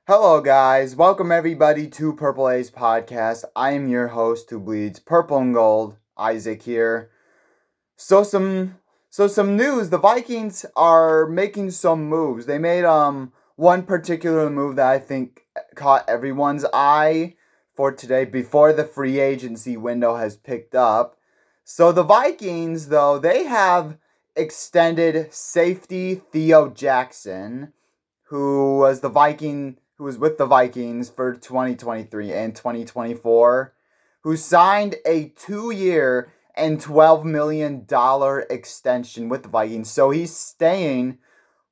Hello, guys. Welcome everybody to Purple A's podcast. I am your host who bleeds purple and gold, Isaac here. So some news. The Vikings are making some moves. They made one particular move that I think caught everyone's eye for today before the free agency window has picked up. So the Vikings, though, they have extended safety Theo Jackson, who was with the Vikings for 2023 and 2024, who signed a 2-year and $12 million extension with the Vikings. So he's staying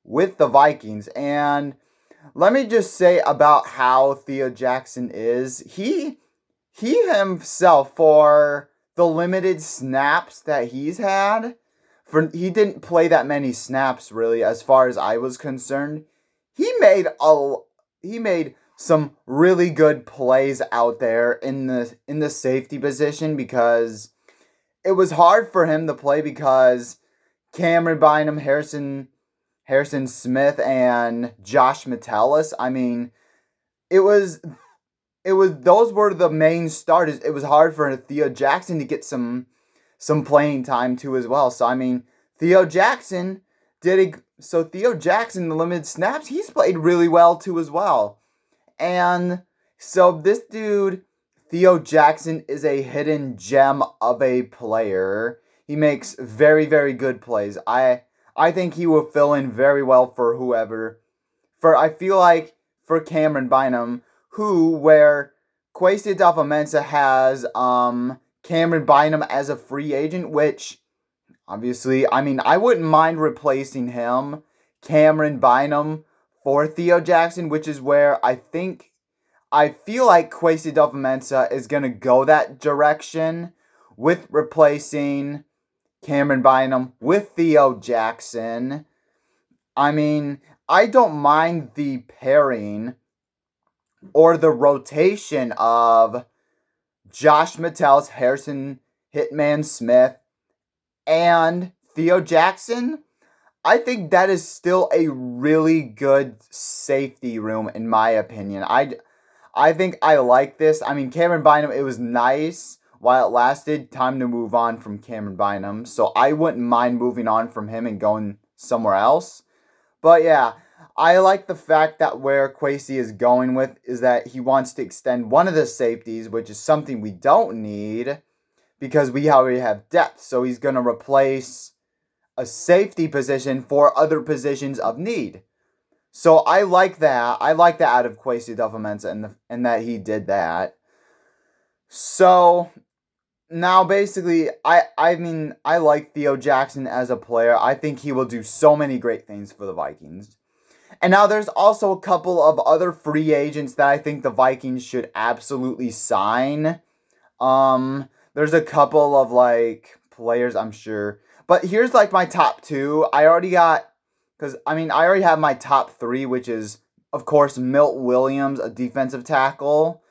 with the Vikings. And let me just say about how Theo Jackson is. He himself, for the limited snaps that he's had, he didn't play that many snaps really as far as I was concerned. He made some really good plays out there in the safety position, because it was hard for him to play because Cameron Bynum, Harrison Smith, and Josh Metellus. I mean, it was those were the main starters. It was hard for Theo Jackson to get some playing time too as well. So I mean, Theo Jackson Theo Jackson, the limited snaps, he's played really well too as well. And so this dude, Theo Jackson, is a hidden gem of a player. He makes very, very good plays. I think he will fill in very well for whoever. I feel like for Cameron Bynum, where Kwesi Adofo-Mensah has Cameron Bynum as a free agent, which obviously, I mean, I wouldn't mind replacing him, Cameron Bynum, for Theo Jackson, which is where I feel like Kwesi Adofo-Mensah is going to go that direction with replacing Cameron Bynum with Theo Jackson. I mean, I don't mind the pairing or the rotation of Josh Metellus, Harrison Hitman Smith, and Theo Jackson. I think that is still a really good safety room, in my opinion. I think I like this. I mean, Cameron Bynum, it was nice while it lasted. Time to move on from Cameron Bynum. So I wouldn't mind moving on from him and going somewhere else. But yeah, I like the fact that where Kwesi is going with is that he wants to extend one of the safeties, which is something we don't need because we already have depth. So he's going to replace a safety position for other positions of need. So I like that. I like that out of Kwesi Adofo-Mensah and that he did that. So now basically, I mean, I like Theo Jackson as a player. I think he will do so many great things for the Vikings. And now there's also a couple of other free agents that I think the Vikings should absolutely sign. There's a couple of players, I'm sure. But here's my top two. I already have my top three, which is, of course, Milt Williams, a defensive tackle.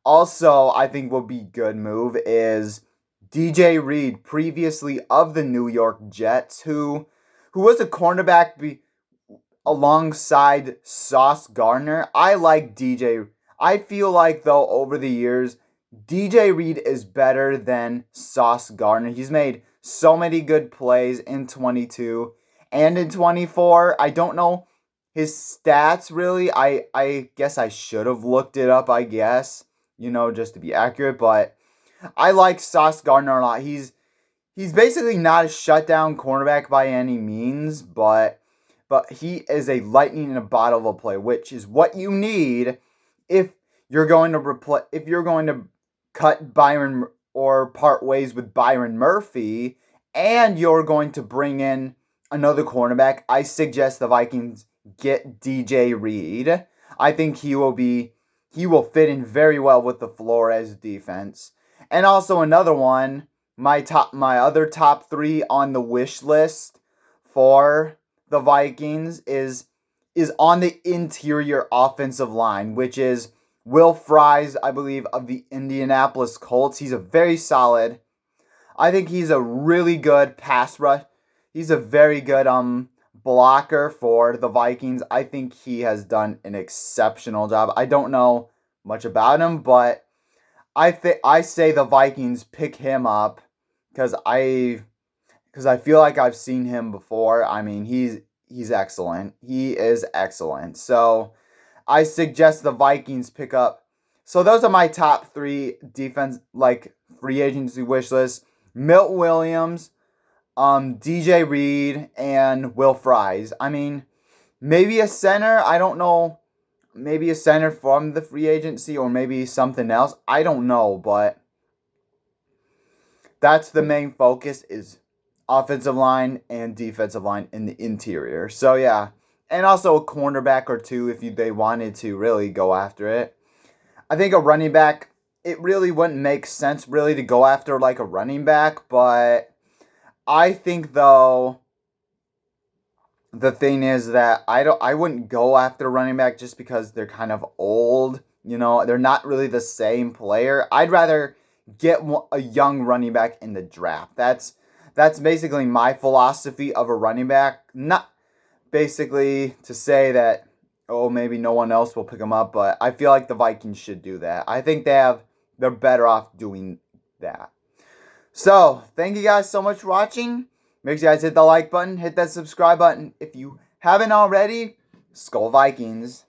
Also, I think would be good move is DJ Reed, previously of the New York Jets, who was a cornerback alongside Sauce Gardner. I like DJ. I feel like, though, over the years, DJ Reed is better than Sauce Gardner. He's made so many good plays in 22 and in 24. I don't know his stats really. I guess I should have looked it up, I guess, just to be accurate. But I like Sauce Gardner a lot. He's basically not a shutdown cornerback by any means, but he is a lightning in a bottle of a player, which is what you need if you're going to cut Byron or part ways with Byron Murphy, and you're going to bring in another cornerback. I suggest the Vikings get DJ Reed. I think he will fit in very well with the Flores defense. And also another one, my other top three on the wish list for the Vikings is on the interior offensive line, which is Will Fries, I believe, of the Indianapolis Colts. He's a very solid. I think he's a really good pass rush. He's a very good blocker for the Vikings. I think he has done an exceptional job. I don't know much about him, but I say the Vikings pick him up because I feel like I've seen him before. I mean, he's excellent. He is excellent. So I suggest the Vikings pick up. So those are my top 3 defense free agency wish lists. Milt Williams, DJ Reed, and Will Fries. I mean, maybe a center. I don't know. Maybe a center from the free agency or maybe something else. I don't know, but that's the main focus is offensive line and defensive line in the interior. So yeah, and also a cornerback or 2 if they wanted to really go after it. I think a running back, it really wouldn't make sense really to go after like a running back, but I think though the thing is that I wouldn't go after running back just because they're kind of old. They're not really the same player. I'd rather get a young running back in the draft. That's basically my philosophy of a running back. Not basically to say that maybe no one else will pick him up, but I feel like the Vikings should do that. I think they're better off doing that. So, thank you guys so much for watching. Make sure you guys hit the like button, hit that subscribe button. If you haven't already, Skull Vikings.